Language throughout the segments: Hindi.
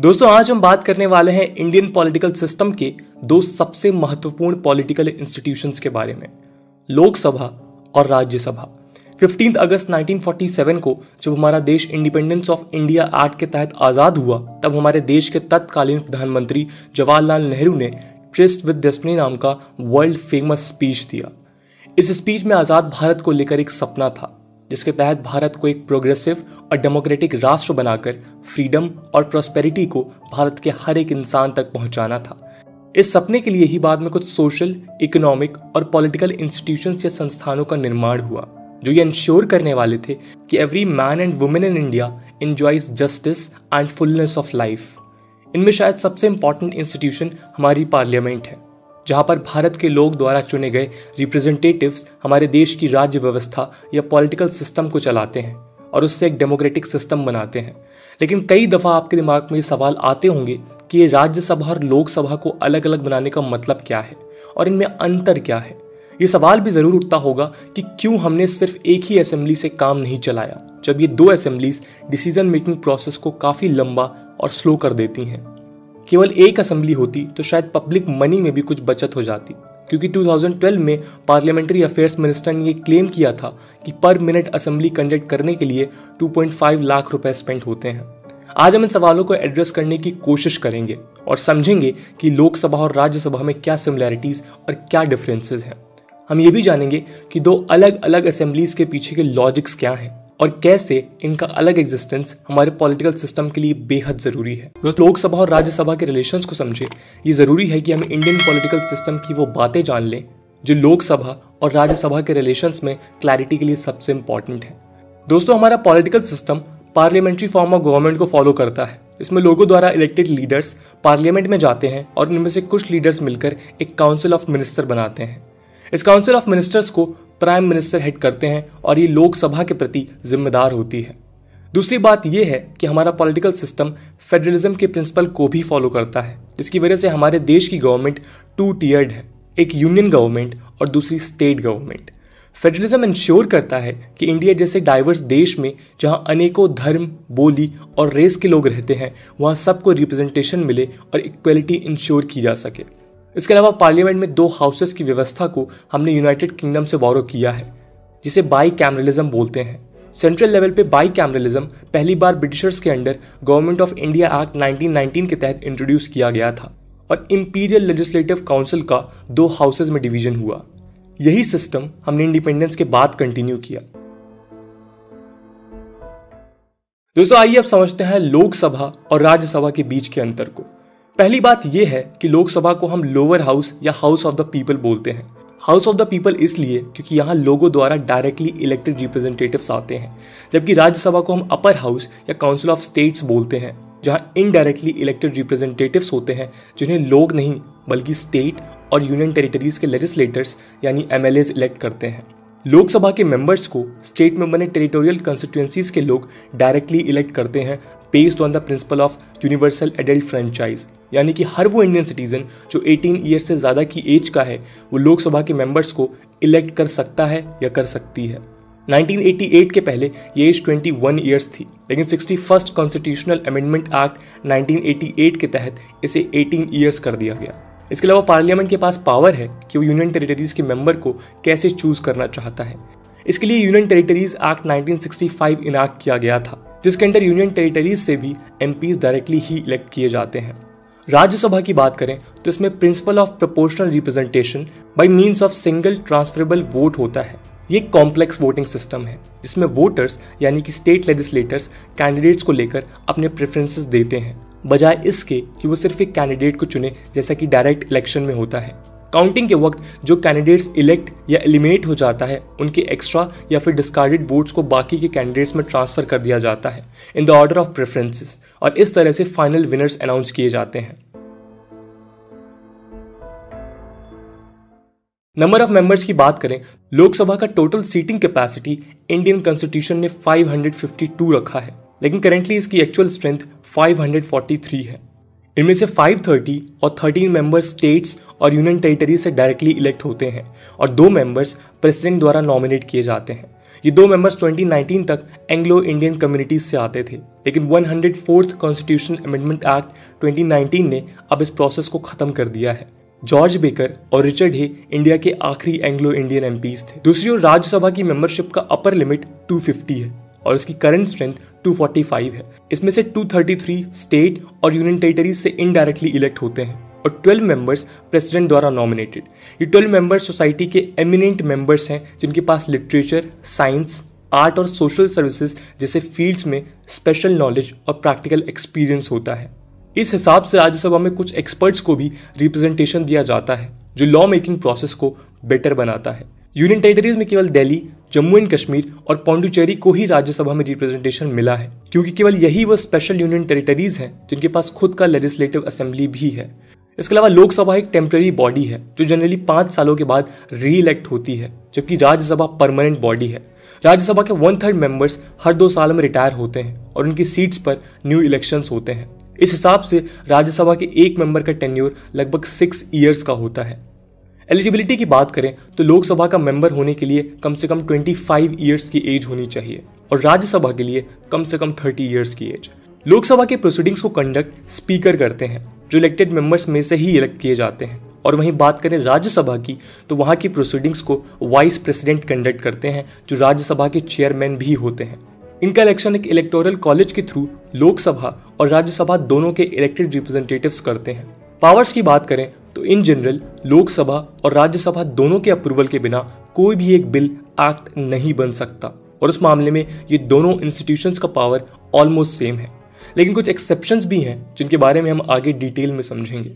दोस्तों आज हम बात करने वाले हैं इंडियन पॉलिटिकल सिस्टम के दो सबसे महत्वपूर्ण पॉलिटिकल इंस्टीट्यूशंस के बारे में, लोकसभा और राज्यसभा। 15 अगस्त 1947 को जब हमारा देश इंडिपेंडेंस ऑफ इंडिया एक्ट के तहत आज़ाद हुआ, तब हमारे देश के तत्कालीन प्रधानमंत्री जवाहरलाल नेहरू ने ट्रिस्ट विद डेस्टिनी नाम का वर्ल्ड फेमस स्पीच दिया। इस स्पीच में आज़ाद भारत को लेकर एक सपना था, जिसके तहत भारत को एक प्रोग्रेसिव और डेमोक्रेटिक राष्ट्र बनाकर फ्रीडम और प्रॉस्पेरिटी को भारत के हर एक इंसान तक पहुंचाना था। इस सपने के लिए ही बाद में कुछ सोशल, इकोनॉमिक और पॉलिटिकल इंस्टीट्यूशंस या संस्थानों का निर्माण हुआ, जो ये इंश्योर करने वाले थे कि every man and women in India enjoys justice and fullness of life. इनमें शायद सबसे इंपॉर्टेंट इंस्टीट्यूशन हमारी पार्लियामेंट है, जहां पर भारत के लोग द्वारा चुने गए रिप्रेजेंटेटिव्स हमारे देश की राज्य व्यवस्था या पॉलिटिकल सिस्टम को चलाते हैं और उससे एक डेमोक्रेटिक सिस्टम बनाते हैं। लेकिन कई दफ़ा आपके दिमाग में ये सवाल आते होंगे कि ये राज्यसभा और लोकसभा को अलग अलग बनाने का मतलब क्या है और इनमें अंतर क्या है। ये सवाल भी ज़रूर उठता होगा कि क्यों हमने सिर्फ एक ही असेंबली से काम नहीं चलाया, जब ये दो असेंबलीज डिसीजन मेकिंग प्रोसेस को काफ़ी लंबा और स्लो कर देती हैं। केवल एक असेंबली होती तो शायद पब्लिक मनी में भी कुछ बचत हो जाती, क्योंकि 2012 में पार्लियामेंट्री अफेयर्स मिनिस्टर ने ये क्लेम किया था कि पर मिनट असेंबली कंडक्ट करने के लिए 2.5 लाख रुपए स्पेंड होते हैं। आज हम इन सवालों को एड्रेस करने की कोशिश करेंगे और समझेंगे कि लोकसभा और राज्यसभा में क्या सिमिलैरिटीज और क्या डिफरेंसेस हैं। हम ये भी जानेंगे कि दो अलग अलग असेंबलीज के पीछे के लॉजिक्स क्या हैं और कैसे इनका अलग एग्जिस्टेंस हमारे पॉलिटिकल सिस्टम के लिए बेहद जरूरी है। दोस्तों, लोकसभा और राज्यसभा के रिलेशंस को समझे, ये जरूरी है कि हम इंडियन पॉलिटिकल सिस्टम की वो बातें जान लें जो लोकसभा और राज्यसभा के रिलेशंस में क्लैरिटी के लिए सबसे इंपॉर्टेंट है। दोस्तों, हमारा political system parliamentary form of government को फॉलो करता है। इसमें लोगों द्वारा इलेक्टेड लीडर्स पार्लियामेंट में जाते हैं और उनमें से कुछ लीडर्स मिलकर एक काउंसिल ऑफ मिनिस्टर बनाते हैं। इस काउंसिल ऑफ मिनिस्टर्स को प्राइम मिनिस्टर हेड करते हैं और ये लोकसभा के प्रति जिम्मेदार होती है। दूसरी बात यह है कि हमारा पॉलिटिकल सिस्टम फेडरलिज्म के प्रिंसिपल को भी फॉलो करता है, जिसकी वजह से हमारे देश की गवर्नमेंट 2 टियर्ड है, एक यूनियन गवर्नमेंट और दूसरी स्टेट गवर्नमेंट। फेडरलिज्म इंश्योर करता है कि इंडिया जैसे डाइवर्स देश में, जहां अनेकों धर्म, बोली और रेस के लोग रहते हैं, वहां सबको रिप्रेजेंटेशन मिले और इक्वलिटी इंश्योर की जा सके। इसके अलावा पार्लियामेंट में 2 हाउसेस की व्यवस्था को हमने यूनाइटेड किंगडम से बोरो किया है, जिसे बाई कैमरलिज्म बोलते हैं। सेंट्रल लेवल पे बाई कैमरलिज्म पहली बार ब्रिटिशर्स के under government of India act 1919 के तहत इंट्रोड्यूस किया गया था और इंपीरियल लेजिस्लेटिव काउंसिल का 2 हाउसेस में डिवीजन हुआ। यही सिस्टम हमने इंडिपेंडेंस के बाद कंटिन्यू किया। दोस्तों, आइए अब समझते हैं लोकसभा और राज्यसभा के बीच के अंतर को। पहली बात यह है कि लोकसभा को हम लोअर हाउस या हाउस ऑफ द पीपल बोलते हैं। हाउस ऑफ द पीपल इसलिए क्योंकि यहाँ लोगों द्वारा डायरेक्टली इलेक्टेड रिप्रेजेंटेटिव्स आते हैं, जबकि राज्यसभा को हम अपर हाउस या काउंसिल ऑफ स्टेट्स बोलते हैं, जहाँ इनडायरेक्टली इलेक्टेड रिप्रेजेंटेटिव्स होते हैं, जिन्हें लोग नहीं बल्कि स्टेट और यूनियन टेरिटरीज के लेजिस्लेटर्स यानी MLAs इलेक्ट करते हैं। लोकसभा के मेंबर्स को स्टेट में बने टेरिटोरियल कंस्टिट्यूएंसीज के लोग डायरेक्टली इलेक्ट करते हैं based on the principle of universal adult franchise, यानी कि हर वो इंडियन सिटीजन जो 18 ईयर्स से ज़्यादा की एज का है, वो लोकसभा के मेंबर्स को इलेक्ट कर सकता है या कर सकती है। 1988 के पहले ये एज 21 ईयर्स थी, लेकिन 61st कॉन्स्टिट्यूशनल अमेंडमेंट एक्ट 1988 के तहत इसे 18 ईयर्स कर दिया गया। इसके अलावा पार्लियामेंट के पास पावर है कि वो यूनियन टेरिटरीज के मेंबर को कैसे चूज करना चाहता है। इसके लिए यूनियन टेरिटरीज एक्ट 1965 इनैक्ट किया गया था, जिसके अंदर यूनियन टेरिटरीज से भी MPs डायरेक्टली ही इलेक्ट किए जाते हैं। राज्यसभा की बात करें तो इसमें principle of proportional representation by means of single transferable vote होता है। ये कॉम्प्लेक्स वोटिंग सिस्टम है, जिसमें वोटर्स यानी कि स्टेट लेजिस्लेटर्स कैंडिडेट्स को लेकर अपने प्रेफरेंसेस देते हैं, बजाय इसके कि वो सिर्फ एक कैंडिडेट को चुने जैसा कि डायरेक्ट इलेक्शन में होता है। काउंटिंग के वक्त जो कैंडिडेट्स इलेक्ट या एलिमिनेट हो जाता है, उनके एक्स्ट्रा या फिर डिस्कार्डेड वोट्स को बाकी के कैंडिडेट्स में ट्रांसफर कर दिया जाता है in the order of preferences, और इस तरह से फाइनल विनर्स अनाउंस किए जाते हैं। नंबर ऑफ मेंबर्स की बात करें, लोकसभा का total seating capacity Indian constitution ने 552 रखा है, लेकिन करेंटली इसकी एक्चुअल स्ट्रेंथ 543 है। इनमें से 530 और 13 मेंबर्स स्टेट्स और यूनियन टेरिटरी से डायरेक्टली इलेक्ट होते हैं और 2 मेंबर्स प्रेसिडेंट द्वारा नॉमिनेट किए जाते हैं। ये 2 मेंबर्स 2019 तक एंग्लो इंडियन कम्युनिटीज से आते थे, लेकिन 104th कॉन्स्टिट्यूशन अमेंडमेंट एक्ट 2019 ने अब इस प्रोसेस को खत्म कर दिया है। जॉर्ज बेकर और रिचर्ड हे इंडिया के आखिरी एंग्लो इंडियन एमपीज थे। दूसरी ओर राज्यसभा की मेंबरशिप का अपर लिमिट 250 है और इसकी करंट स्ट्रेंथ 245 है। इसमें से 233 स्टेट और यूनियन टेरिटरीज से इनडायरेक्टली इलेक्ट होते हैं और 12 मेंबर्स प्रेसिडेंट द्वारा नॉमिनेटेड। ये 12 मेंबर्स सोसाइटी के एमिनेंट मेंबर्स हैं जिनके पास लिटरेचर, साइंस, आर्ट और सोशल सर्विसेज जैसे फील्ड्स में स्पेशल नॉलेज और प्रैक्टिकल एक्सपीरियंस होता है। इस हिसाब से राज्यसभा में कुछ एक्सपर्ट्स को भी रिप्रेजेंटेशन दिया जाता है जो लॉ मेकिंग प्रोसेस को बेटर बनाता है। यूनियन टेरिटरीज में केवल दिल्ली, जम्मू एंड कश्मीर और पौंडुचेरी को ही राज्यसभा में रिप्रेजेंटेशन मिला है, क्योंकि केवल यही वो स्पेशल यूनियन टेरिटरीज हैं जिनके पास खुद का लेजिस्लेटिव असेंबली भी है। इसके अलावा लोकसभा एक टेम्पररी बॉडी है जो जनरली 5 सालों के बाद री इलेक्ट होती है, जबकि राज्यसभा परमानेंट बॉडी है। राज्यसभा के 1/3 मेंबर्स हर 2 साल में रिटायर होते हैं और उनकी सीट्स पर न्यू इलेक्शंस होते हैं। इस हिसाब से राज्यसभा के एक मेंबर का टेन्योर लगभग 6 ईयर्स का होता है। एलिजिबिलिटी की बात करें तो लोकसभा का मेंबर होने के लिए कम से कम 25 ईयर्स की एज होनी चाहिए और राज्यसभा के लिए कम से कम 30 ईयर्स की एज। लोकसभा के प्रोसीडिंग्स को कंडक्ट स्पीकर करते हैं जो इलेक्टेड मेंबर्स में से ही इलेक्ट किए जाते हैं, और वहीं बात करें राज्यसभा की तो वहां की प्रोसीडिंग्स को वाइस प्रेसिडेंट कंडक्ट करते हैं जो राज्यसभा के चेयरमैन भी होते हैं। इनका इलेक्शन एक इलेक्टोरल कॉलेज के थ्रू लोकसभा और राज्यसभा दोनों के इलेक्टेड रिप्रेजेंटेटिव्स करते हैं। पावर्स की बात करें तो इन जनरल लोकसभा और राज्यसभा दोनों के अप्रूवल के बिना कोई भी एक बिल एक्ट नहीं बन सकता, और उस मामले में ये दोनों इंस्टीट्यूशंस का पावर ऑलमोस्ट सेम है। लेकिन कुछ एक्सेप्शंस भी हैं जिनके बारे में हम आगे डिटेल में समझेंगे।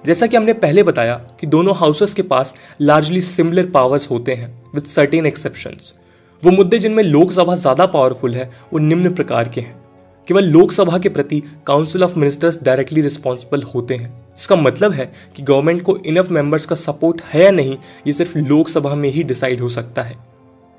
जैसा कि हमने पहले बताया कि दोनों हाउसेस के पास लार्जली सिमिलर पावर्स होते हैं विद सर्टेन एक्सेप्शंस। वो मुद्दे जिनमें लोकसभा ज्यादा पावरफुल है वो निम्न प्रकार के हैं। केवल लोकसभा के प्रति council of ministers directly responsible होते हैं। इसका मतलब है कि गवर्नमेंट को इनफ मेंबर्स का सपोर्ट है या नहीं ये सिर्फ लोकसभा में ही डिसाइड हो सकता है।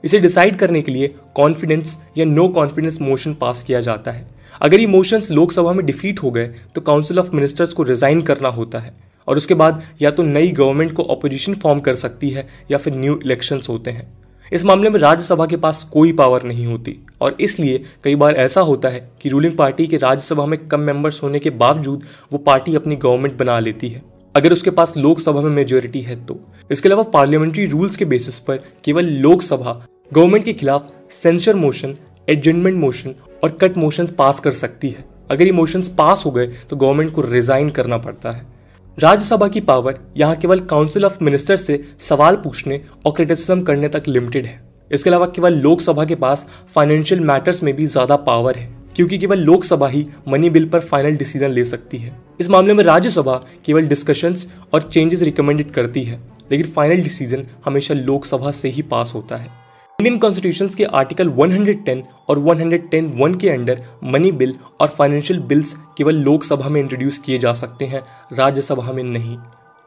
इसे डिसाइड करने के लिए कॉन्फिडेंस या नो कॉन्फिडेंस मोशन पास किया जाता है। अगर ये मोशंस लोकसभा में डिफीट हो गए तो काउंसिल ऑफ मिनिस्टर्स को रिजाइन करना होता है और उसके बाद या तो नई गवर्नमेंट को ऑपोजिशन फॉर्म कर सकती है या फिर न्यू इलेक्शंस होते हैं। इस मामले में राज्यसभा के पास कोई पावर नहीं होती और इसलिए कई बार ऐसा होता है कि रूलिंग पार्टी के राज्यसभा में कम मेंबर्स होने के बावजूद वो पार्टी अपनी गवर्नमेंट बना लेती है अगर उसके पास लोकसभा में मेजोरिटी है तो। इसके अलावा पार्लियामेंट्री रूल्स के बेसिस पर केवल लोकसभा गवर्नमेंट के खिलाफ सेंसर मोशन, एडजमेंट मोशन और कट मोशंस पास कर सकती है। अगर ये मोशंस पास हो गए तो गवर्नमेंट को रिजाइन करना पड़ता है। राज्यसभा की पावर यहाँ केवल काउंसिल ऑफ मिनिस्टर से सवाल पूछने और क्रिटिसिज्म करने तक लिमिटेड है। इसके अलावा केवल लोकसभा के पास फाइनेंशियल मैटर्स में भी ज्यादा पावर है क्योंकि केवल लोकसभा ही मनी बिल पर फाइनल डिसीजन ले सकती है। इस मामले में राज्यसभा केवल डिस्कशंस और चेंजेस रिकमेंडेड करती है, लेकिन फाइनल डिसीजन हमेशा लोकसभा से ही पास होता है। इंडियन कॉन्स्टिट्यूशन के आर्टिकल 110 और 110(1) के अंडर मनी बिल और फाइनेंशियल बिल्स केवल लोकसभा में इंट्रोड्यूस किए जा सकते हैं, राज्यसभा में नहीं।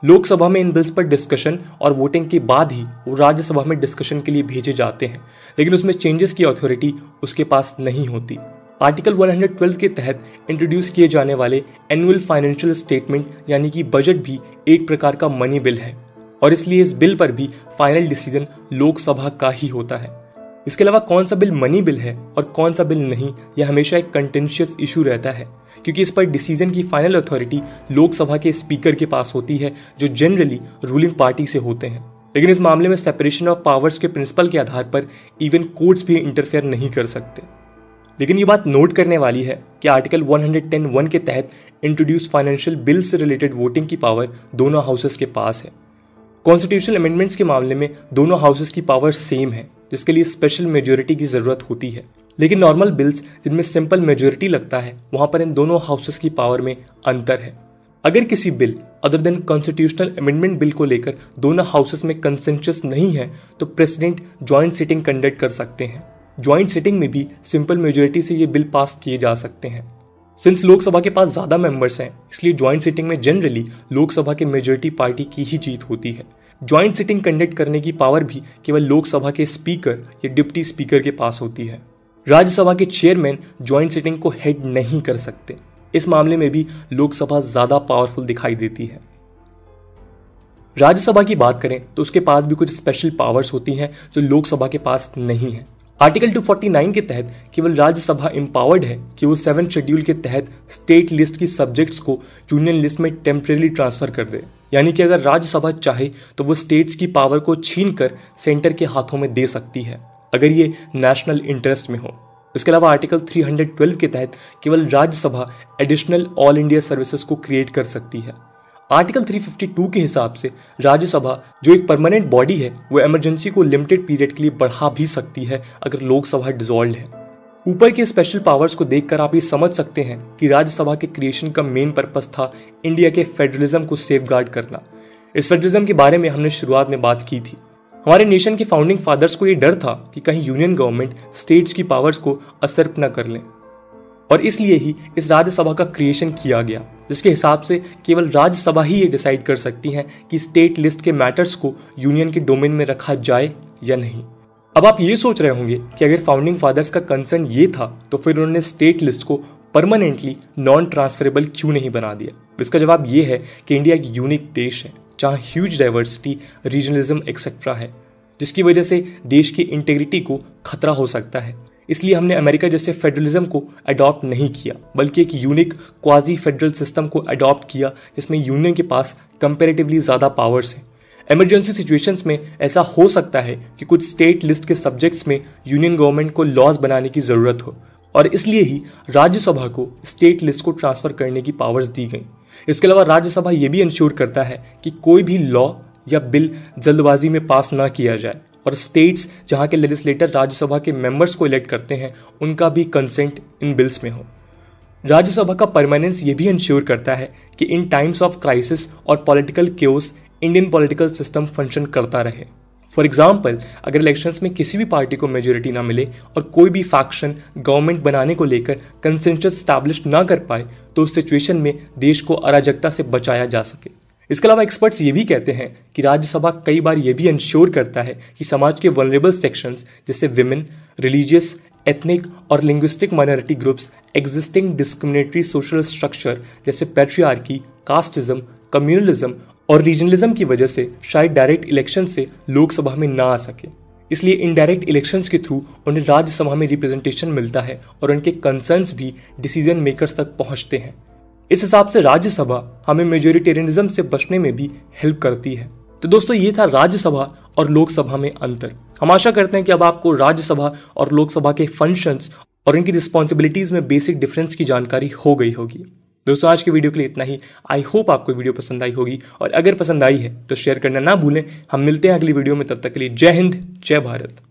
लोकसभा में इन बिल्स पर डिस्कशन और वोटिंग के बाद ही वो राज्यसभा में डिस्कशन के लिए भेजे जाते हैं, लेकिन उसमें चेंजेस की अथॉरिटी उसके पास नहीं होती। आर्टिकल 112 के तहत इंट्रोड्यूस किए जाने वाले एनुअल फाइनेंशियल स्टेटमेंट यानी कि बजट भी एक प्रकार का मनी बिल है और इसलिए इस बिल पर भी फाइनल डिसीजन लोकसभा का ही होता है। इसके अलावा कौन सा बिल मनी बिल है और कौन सा बिल नहीं, यह हमेशा एक कंटेंशियस इशू रहता है क्योंकि इस पर डिसीजन की फाइनल अथॉरिटी लोकसभा के स्पीकर के पास होती है जो जनरली रूलिंग पार्टी से होते हैं। लेकिन इस मामले में सेपरेशन ऑफ पावर्स के प्रिंसिपल के आधार पर इवन कोर्ट्स भी इंटरफेयर नहीं कर सकते। लेकिन ये बात नोट करने वाली है कि आर्टिकल 110(1) के तहत इंट्रोड्यूस फाइनेंशियल बिल से रिलेटेड वोटिंग की पावर दोनों हाउसेस के पास है। कॉन्स्टिट्यूशनल अमेंडमेंट्स के मामले में दोनों हाउसेस की पावर सेम है, जिसके लिए स्पेशल मेजोरिटी की जरूरत होती है। लेकिन नॉर्मल बिल्स जिनमें सिंपल मेजोरिटी लगता है वहां पर इन दोनों हाउसेस की पावर में अंतर है। अगर किसी bill other than constitutional amendment bill को लेकर दोनों हाउसेस में कंसेंसस नहीं है तो प्रेसिडेंट ज्वाइंट सिटिंग कंडक्ट कर सकते हैं। ज्वाइंट सिटिंग में भी सिंपल मेजोरिटी से ये बिल पास किए जा सकते हैं। सिंस लोकसभा के पास ज्यादा मेंबर्स हैं, इसलिए ज्वाइंट सिटिंग में जनरली लोकसभा के मेजोरिटी पार्टी की ही जीत होती है। ज्वाइंट सिटिंग कंडक्ट करने की पावर भी केवल लोकसभा के स्पीकर या डिप्टी स्पीकर के पास होती है। राज्यसभा के चेयरमैन ज्वाइंट सिटिंग को हेड नहीं कर सकते। इस मामले में भी लोकसभा ज्यादा पावरफुल दिखाई देती है। राज्यसभा की बात करें तो उसके पास भी कुछ स्पेशल पावर्स होती हैं जो लोकसभा के पास नहीं है। आर्टिकल 249 के तहत केवल राज्यसभा एम्पावर्ड है कि वो 7 शेड्यूल के तहत स्टेट लिस्ट की सब्जेक्ट्स को यूनियन लिस्ट में टेम्परेरी ट्रांसफर कर दे। यानी कि अगर राज्यसभा चाहे तो वो स्टेट्स की पावर को छीन कर सेंटर के हाथों में दे सकती है, अगर ये नेशनल इंटरेस्ट में हो। इसके अलावा आर्टिकल 312 के तहत केवल Rajya Sabha additional all India services को क्रिएट कर सकती है। आर्टिकल 352 के हिसाब से राज्यसभा जो एक परमानेंट बॉडी है वो इमरजेंसी को लिमिटेड पीरियड के लिए बढ़ा भी सकती है अगर लोकसभा डिसॉल्व है। ऊपर के स्पेशल पावर्स को देखकर आप ये समझ सकते हैं कि राज्यसभा के क्रिएशन का मेन पर्पस था इंडिया के फेडरलिज्म को सेफगार्ड करना। इस फेडरलिज्म के बारे में हमने शुरुआत में बात की थी। हमारे नेशन के फाउंडिंग फादर्स को ये डर था कि कहीं यूनियन गवर्नमेंट स्टेट्स की पावर्स को असर्प न कर लें, और इसलिए ही इस राज्यसभा का क्रिएशन किया गया, जिसके हिसाब से केवल राज्यसभा ही ये डिसाइड कर सकती है कि स्टेट लिस्ट के मैटर्स को यूनियन के डोमेन में रखा जाए या नहीं। अब आप ये सोच रहे होंगे कि अगर फाउंडिंग फादर्स का कंसर्न ये था तो फिर उन्होंने स्टेट लिस्ट को परमानेंटली नॉन ट्रांसफरेबल क्यों नहीं बना दिया। इसका जवाब ये है कि इंडिया एक यूनिक देश है जहाँ ह्यूज डाइवर्सिटी, रीजनलिज्म एक्सेट्रा है, जिसकी वजह से देश की इंटेग्रिटी को खतरा हो सकता है। इसलिए हमने अमेरिका जैसे फेडरलिज्म को अडॉप्ट नहीं किया, बल्कि एक यूनिक क्वाजी फेडरल सिस्टम को अडॉप्ट किया जिसमें यूनियन के पास कंपैरेटिवली ज़्यादा पावर्स हैं। इमरजेंसी सिचुएशंस में ऐसा हो सकता है कि कुछ स्टेट लिस्ट के सब्जेक्ट्स में यूनियन गवर्नमेंट को लॉज बनाने की ज़रूरत हो, और इसलिए ही राज्यसभा को स्टेट लिस्ट को ट्रांसफ़र करने की पावर्स दी गई। इसके अलावा राज्यसभा ये भी इंश्योर करता है कि कोई भी लॉ या बिल जल्दबाजी में पास ना किया जाए, और स्टेट्स जहां के लेजिस्लेटर राज्यसभा के मेंबर्स को इलेक्ट करते हैं उनका भी कंसेंट इन बिल्स में हो। राज्यसभा का परमानेंस ये भी इंश्योर करता है कि इन टाइम्स ऑफ क्राइसिस और political chaos Indian political system function करता रहे। फॉर एग्जाम्पल, अगर इलेक्शंस में किसी भी पार्टी को मेजोरिटी ना मिले और कोई भी फैक्शन गवर्नमेंट बनाने को लेकर कंसेंसस स्टैब्लिश ना कर पाए तो उस सिचुएशन में देश को अराजकता से बचाया जा सके। इसके अलावा एक्सपर्ट्स ये भी कहते हैं कि राज्यसभा कई बार ये भी इंश्योर करता है कि समाज के वल्नरेबल सेक्शंस जैसे विमेन, रिलीजियस, एथनिक और linguistic minority groups existing discriminatory social structure जैसे पैट्रियार्की, कास्टिज्म, कम्युनलिज्म और रीजनलिज्म की वजह से शायद डायरेक्ट इलेक्शन से लोकसभा में ना आ सके। इसलिए इनडायरेक्ट इलेक्शंस के थ्रू उन्हें राज्यसभा में रिप्रेजेंटेशन मिलता है और उनके कंसर्न्स भी डिसीजन मेकर्स तक पहुंचते हैं। इस हिसाब से राज्यसभा हमें मेजोरिटेरियनिज्म से बचने में भी हेल्प करती है। तो दोस्तों, ये था राज्यसभा और लोकसभा में अंतर। हम आशा करते हैं कि अब आपको राज्यसभा और लोकसभा के फंक्शंस और इनकी रिस्पॉन्सिबिलिटीज में बेसिक डिफरेंस की जानकारी हो गई होगी। दोस्तों, आज की वीडियो के लिए इतना ही। आई होप आपको वीडियो पसंद आई होगी, और अगर पसंद आई है तो शेयर करना ना भूलें। हम मिलते हैं अगली वीडियो में, तब तक के लिए जय हिंद, जय भारत।